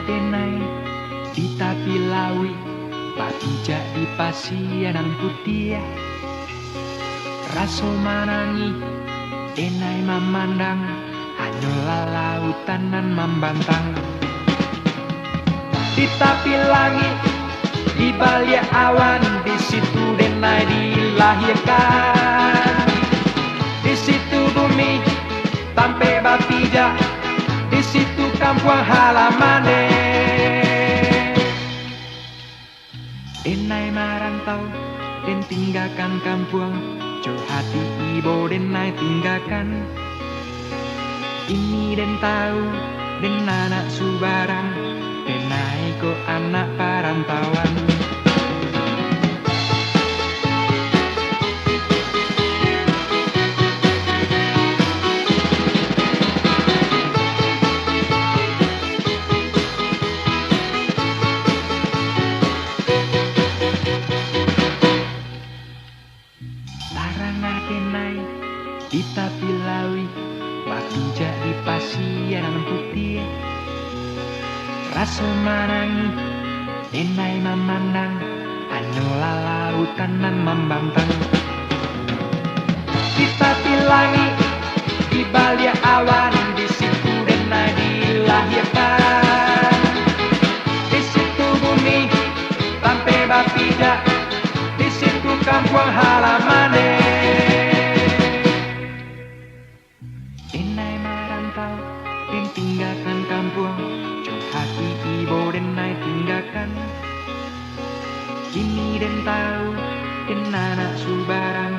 denai di tapi lawi patija di pasianan putih raso manangi denai memandang hanyalah lautan nan membantang di tapi langit di balik awan di situ denai dilahirkan di situ bumi sampai bapija di situ kampung halamannya denai marantau dan tinggalkan kampung jauh hati ibu denai tinggalkan ini dan tahu dan anak subarang denai ko anak perantauan denai di tapi lawi patija di pasianan putih raso manangi denai memandang hanyalah lautan nan membantang di tapi langit di balik awan di situ denai dilahirkan di situ bumi sampai bapija di situ kampung halamannya denai marantau dan tinggalkan kampung jauh hati ibu denai tinggalkan kini dan tahu dan anak subarang